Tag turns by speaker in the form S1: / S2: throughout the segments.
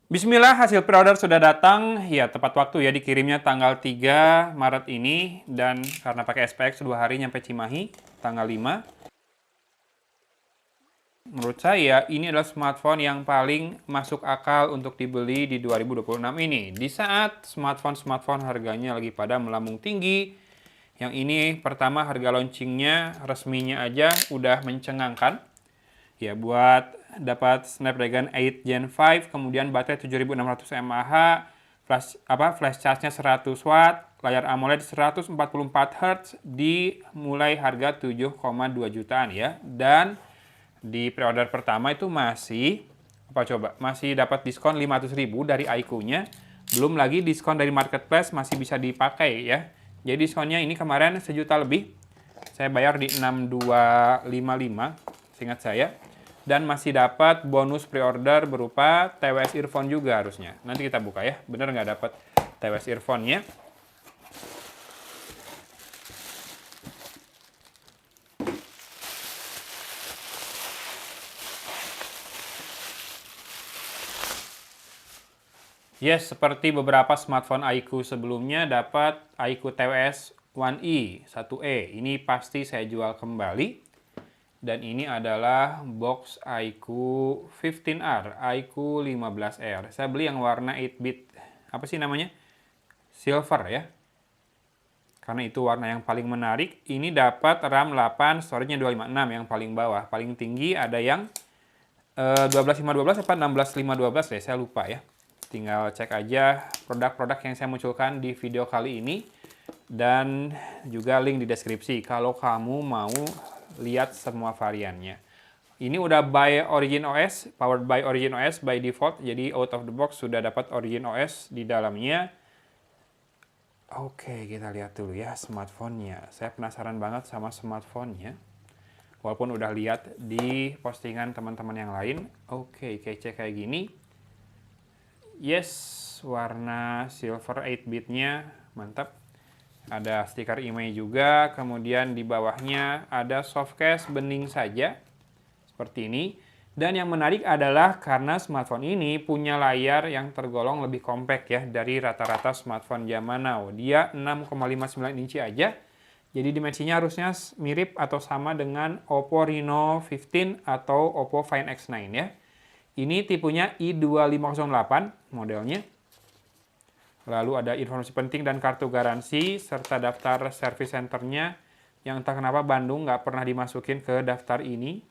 S1: Bismillah, hasil pre-order sudah datang. Ya, tepat waktu ya, dikirimnya tanggal 3 Maret ini. Dan karena pakai SPX 2 hari nyampe Cimahi, tanggal 5. Menurut saya, ini adalah smartphone yang paling masuk akal untuk dibeli di 2026 ini. Di saat smartphone-smartphone harganya lagi pada melambung tinggi. Yang ini pertama harga launchingnya resminya aja udah mencengangkan. Ya, buat dapat Snapdragon 8 Gen 5, kemudian baterai 7600 mAh, flash charge-nya 100 watt, layar AMOLED 144 Hz di mulai harga 7,2 jutaan ya. Dan di pre-order pertama itu masih Masih dapat diskon 500.000 dari iQOO-nya. Belum lagi diskon dari marketplace masih bisa dipakai ya. Jadi diskonnya ini kemarin sejuta lebih. Saya bayar di 6.255 seingat saya. Dan masih dapat bonus pre-order berupa TWS earphone juga harusnya. Nanti kita buka ya, bener nggak dapat TWS earphone-nya. Yes, seperti beberapa smartphone iQOO sebelumnya dapat iQOO TWS One E 1E. Ini pasti saya jual kembali. Dan ini adalah box iQOO 15R, iQOO 15R. Saya beli yang warna 8-bit. Apa sih namanya? Silver ya. Karena itu warna yang paling menarik. Ini dapat RAM 8, storage-nya 256 yang paling bawah. Paling tinggi ada yang 12512 apa 16512 deh, saya lupa ya. Tinggal cek aja produk-produk yang saya munculkan di video kali ini. Dan juga link di deskripsi kalau kamu mau lihat semua variannya. Ini udah by Origin OS, powered by Origin OS by default, jadi out of the box sudah dapat Origin OS di dalamnya. Oke, kita lihat dulu ya smartphone-nya. Saya penasaran banget sama smartphone-nya. Walaupun udah lihat di postingan teman-teman yang lain. Oke, kece kayak gini. Yes, warna silver 8-bit-nya, mantap. Ada stiker IMEI juga, kemudian di bawahnya ada softcase bening saja, seperti ini. Dan yang menarik adalah karena smartphone ini punya layar yang tergolong lebih compact ya dari rata-rata smartphone zaman now. Dia 6,59 inci aja, jadi dimensinya harusnya mirip atau sama dengan Oppo Reno 15 atau Oppo Find X9 ya. Ini tipenya i2508 modelnya. Lalu ada informasi penting dan kartu garansi, serta daftar service centernya, yang entah kenapa Bandung nggak pernah dimasukin ke daftar ini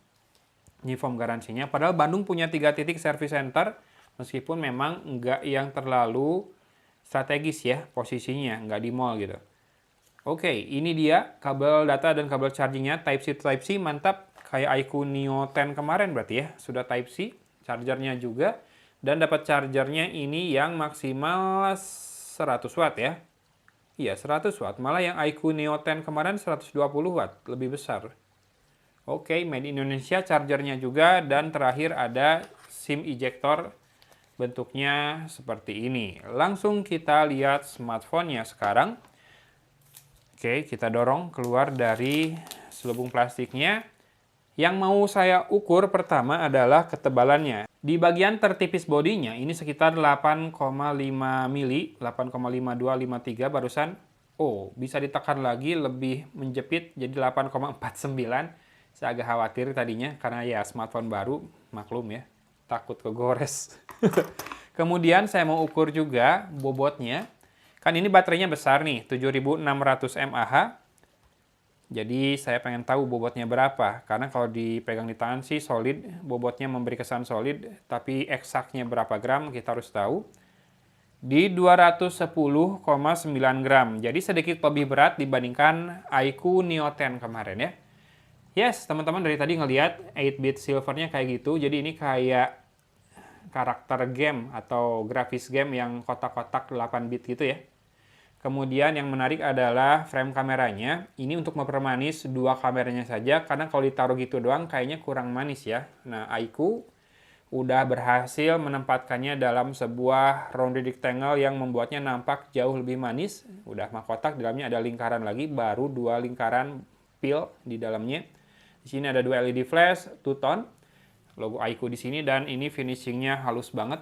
S1: form garansinya. Padahal Bandung punya 3 titik service center, meskipun memang nggak yang terlalu strategis ya posisinya, nggak di mall gitu. Oke, ini dia kabel data dan kabel chargingnya, Type-C to Type-C, mantap. Kayak iQOO Neo 10 kemarin berarti ya, sudah Type-C, chargernya juga. Dan dapat chargernya ini yang maksimal 100 watt ya. Iya, 100 watt. Malah yang iQOO Neo 10 kemarin 120 watt, lebih besar. Oke, made in Indonesia chargernya juga. Dan terakhir ada SIM ejector, bentuknya seperti ini. Langsung kita lihat smartphone-nya sekarang. Oke, kita dorong keluar dari selubung plastiknya. Yang mau saya ukur pertama adalah ketebalannya. Di bagian tertipis bodinya, ini sekitar 8,5 mili, 8,5253 barusan. Oh, bisa ditekan lagi lebih menjepit jadi 8,49. Saya agak khawatir tadinya, karena ya smartphone baru, maklum ya, takut kegores. Kemudian saya mau ukur juga bobotnya. Kan ini baterainya besar nih, 7600 mAh. Jadi saya pengen tahu bobotnya berapa, karena kalau dipegang di tangan sih solid, bobotnya memberi kesan solid, tapi eksaknya berapa gram kita harus tahu. Di 210,9 gram, jadi sedikit lebih berat dibandingkan iQOO Neo 10 kemarin ya. Yes, teman-teman dari tadi ngelihat 8-bit silvernya kayak gitu, jadi ini kayak karakter game atau grafis game yang kotak-kotak 8-bit gitu ya. Kemudian yang menarik adalah frame kameranya. Ini untuk mempermanis dua kameranya saja, karena kalau ditaruh gitu doang kayaknya kurang manis ya. Nah, iQOO udah berhasil menempatkannya dalam sebuah rounded rectangle yang membuatnya nampak jauh lebih manis. Udah mahkotak, di dalamnya ada lingkaran lagi, baru 2 lingkaran pil di dalamnya. Di sini ada 2 LED flash, two tone, logo iQOO di sini, dan ini finishingnya halus banget.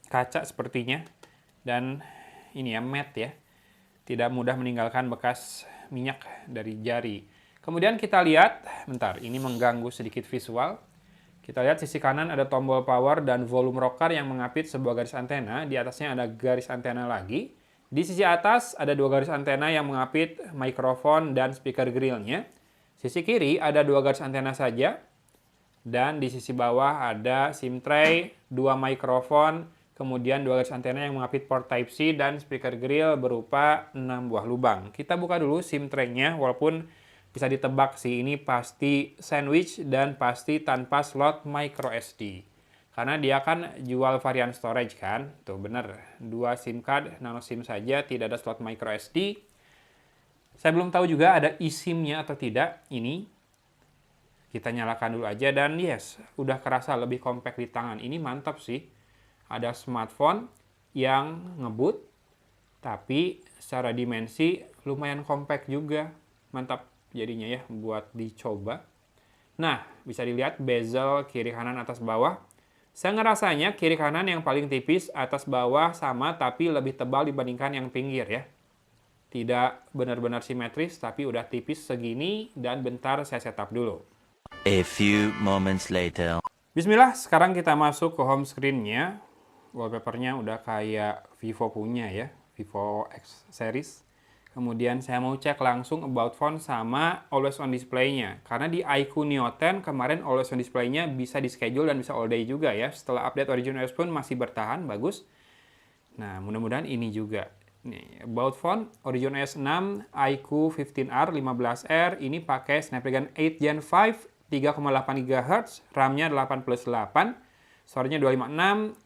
S1: kaca sepertinya. Dan ini ya, matte ya. Tidak mudah meninggalkan bekas minyak dari jari. Kemudian kita lihat, bentar, ini mengganggu sedikit visual. Kita lihat sisi kanan ada tombol power dan volume rocker yang mengapit sebuah garis antena. Di atasnya ada garis antena lagi. Di sisi atas ada dua garis antena yang mengapit mikrofon dan speaker grillnya. Sisi kiri ada dua garis antena saja. Dan di sisi bawah ada SIM tray, dua mikrofon, kemudian dua garis antena yang mengapit port Type-C dan speaker grill berupa 6 buah lubang. Kita buka dulu SIM tray-nya, walaupun bisa ditebak sih ini pasti sandwich dan pasti tanpa slot micro SD. Karena dia kan jual varian storage kan. Tuh bener, 2 SIM card nano SIM saja, tidak ada slot micro SD. Saya belum tahu juga ada eSIM-nya atau tidak. Ini kita nyalakan dulu aja dan yes, udah kerasa lebih compact di tangan. Ini mantap sih. Ada smartphone yang ngebut, tapi secara dimensi lumayan compact juga. Mantap jadinya ya buat dicoba. Nah, bisa dilihat bezel kiri kanan atas bawah. Saya ngerasanya kiri kanan yang paling tipis, atas bawah sama tapi lebih tebal dibandingkan yang pinggir ya. Tidak benar-benar simetris tapi udah tipis segini dan bentar saya setup dulu.
S2: A few moments later.
S1: Bismillah, sekarang kita masuk ke home screen-nya. Wallpaper-nya udah kayak Vivo punya ya, Vivo X series. Kemudian saya mau cek langsung about phone sama always on display-nya. Karena di iQOO Neo 10 kemarin always on display-nya bisa di schedule dan bisa all day juga ya. Setelah update Origin OS pun masih bertahan, bagus. Nah, mudah-mudahan ini juga. Nih, about phone Origin OS 6, iQOO 15R, 15R, ini pakai Snapdragon 8 Gen 5, 3,8 GHz, RAM-nya 8+8, storage-nya 256,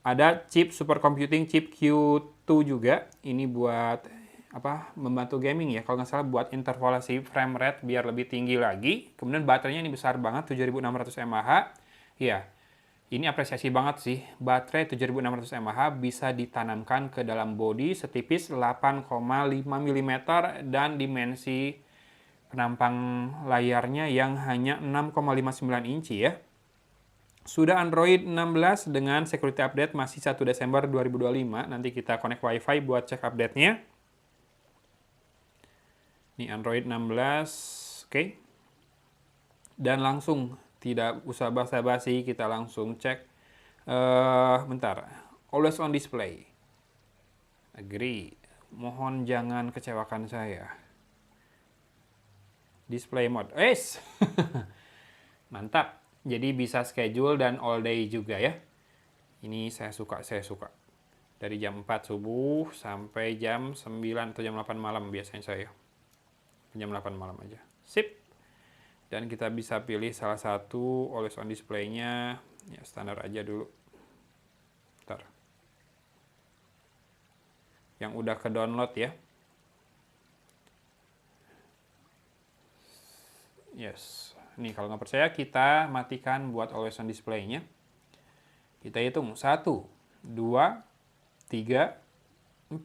S1: ada chip supercomputing chip Q2 juga. Ini buat membantu gaming ya, kalau nggak salah buat interpolasi frame rate biar lebih tinggi lagi. Kemudian baterainya ini besar banget, 7600 mAh. Ya, ini apresiasi banget sih. Baterai 7600 mAh bisa ditanamkan ke dalam bodi setipis 8,5 mm dan dimensi penampang layarnya yang hanya 6,59 inci ya. Sudah Android 16 dengan security update masih 1 Desember 2025. Nanti kita connect WiFi buat cek update-nya. Ini Android 16, oke. Dan langsung, tidak usah basa-basi, kita langsung cek. Bentar, always on display. Agree. Mohon jangan kecewakan saya. Display mode, mantap. Jadi bisa schedule dan all day juga ya. Ini saya suka. Dari jam 4 subuh sampai jam 9 atau jam 8 malam biasanya saya. Jam 8 malam aja. Sip. Dan kita bisa pilih salah satu always on display-nya. Ya, standar aja dulu. Bentar. Yang udah ke download ya. Yes. Nih, kalau nggak percaya kita matikan buat always on display-nya. Kita hitung 1, 2, 3, 4,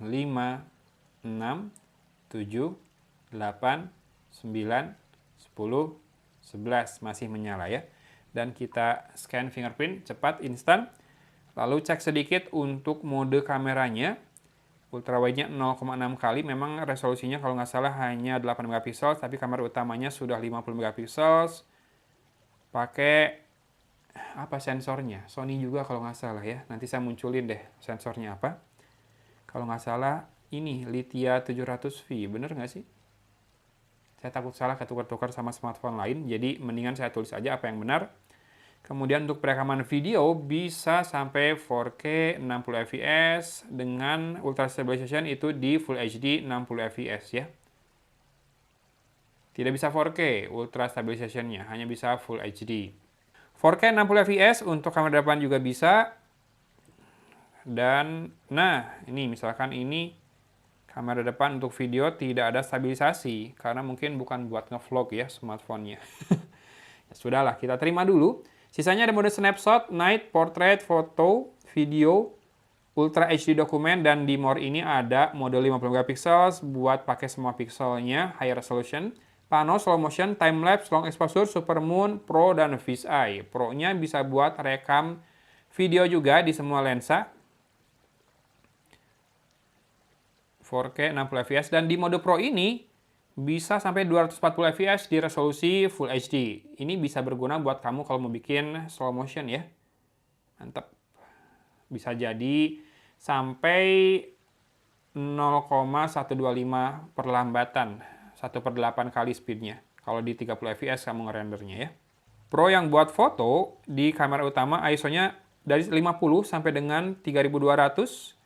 S1: 5, 6, 7, 8, 9, 10, 11 masih menyala ya. Dan kita scan fingerprint cepat instan. Lalu cek sedikit untuk mode kameranya. Ultra wide-nya 0,6 kali. Memang resolusinya kalau nggak salah hanya 8 megapiksel, tapi kamera utamanya sudah 50 megapiksel. Pakai apa sensornya? Sony juga kalau nggak salah ya. Nanti saya munculin deh sensornya apa. Kalau nggak salah ini Lithia 700V, bener nggak sih? Saya takut salah ketukar-tukar sama smartphone lain, jadi mendingan saya tulis aja apa yang benar. Kemudian untuk perekaman video bisa sampai 4K 60 fps dengan ultra stabilization itu di Full HD 60 fps ya. Tidak bisa 4K ultra stabilization-nya, hanya bisa Full HD. 4K 60 fps untuk kamera depan juga bisa. Dan nah, ini misalkan ini kamera depan untuk video tidak ada stabilisasi karena mungkin bukan buat ngevlog ya smartphone-nya. Ya, sudahlah, kita terima dulu. Sisanya ada mode snapshot, night, portrait, foto, video, ultra HD dokumen, dan di more ini ada mode 50 megapiksel buat pakai semua pikselnya, high resolution, pano, slow motion, time lapse, long exposure, super moon, pro, dan fisheye. Pro-nya bisa buat rekam video juga di semua lensa. 4K 60 fps dan di mode Pro ini bisa sampai 240 fps di resolusi Full HD. Ini bisa berguna buat kamu kalau mau bikin slow motion ya. Mantap. Bisa jadi sampai 0,125 perlambatan, 1/8 kali speednya. Kalau di 30 fps kamu ngerendernya ya. Pro yang buat foto di kamera utama ISO-nya dari 50 sampai dengan 3200.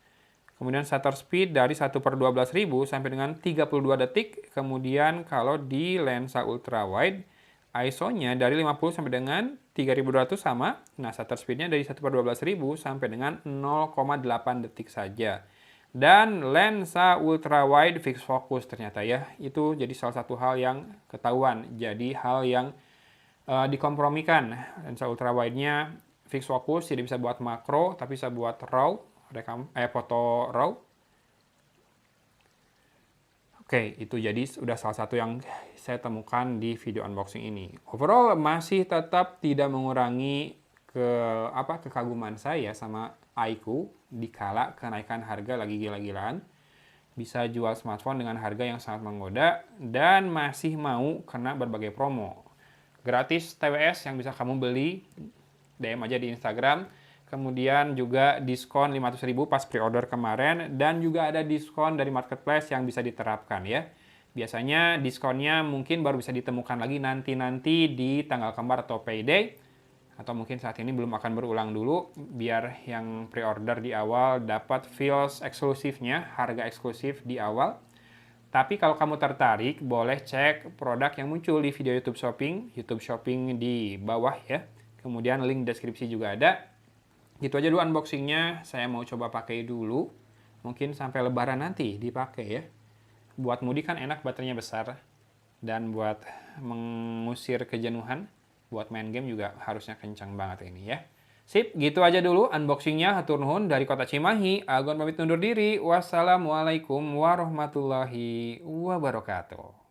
S1: Kemudian shutter speed dari 1/12.000 sampai dengan 32 detik. Kemudian kalau di lensa ultra wide, ISO-nya dari 50 sampai dengan 3200 sama. Nah, shutter speed-nya dari 1/12.000 sampai dengan 0,8 detik saja. Dan lensa ultra wide fixed focus ternyata ya. Itu jadi salah satu hal yang ketahuan. Jadi hal yang dikompromikan. Lensa ultra wide-nya fixed focus, tidak bisa buat makro, tapi bisa buat raw. Foto RAW. Oke, itu jadi udah salah satu yang saya temukan di video unboxing ini. Overall masih tetap tidak mengurangi kekaguman saya sama iQOO dikala kenaikan harga lagi gila-gilaan. Bisa jual smartphone dengan harga yang sangat menggoda dan masih mau kena berbagai promo. Gratis TWS yang bisa kamu beli, DM aja di Instagram. Kemudian juga diskon 500.000 pas pre-order kemarin dan juga ada diskon dari marketplace yang bisa diterapkan ya. Biasanya diskonnya mungkin baru bisa ditemukan lagi nanti di tanggal kembar atau payday. Atau mungkin saat ini belum akan berulang dulu biar yang pre-order di awal dapat feels eksklusifnya, harga eksklusif di awal. Tapi kalau kamu tertarik boleh cek produk yang muncul di video YouTube Shopping di bawah ya. Kemudian link deskripsi juga ada. Gitu aja dulu unboxingnya, saya mau coba pakai dulu. Mungkin sampai lebaran nanti dipakai ya. Buat mudik kan enak, baterainya besar. Dan buat mengusir kejenuhan, buat main game juga harusnya kencang banget ini ya. Sip, gitu aja dulu unboxingnya. Hatur nuhun dari kota Cimahi. Agon pamit undur diri. Wassalamualaikum warahmatullahi wabarakatuh.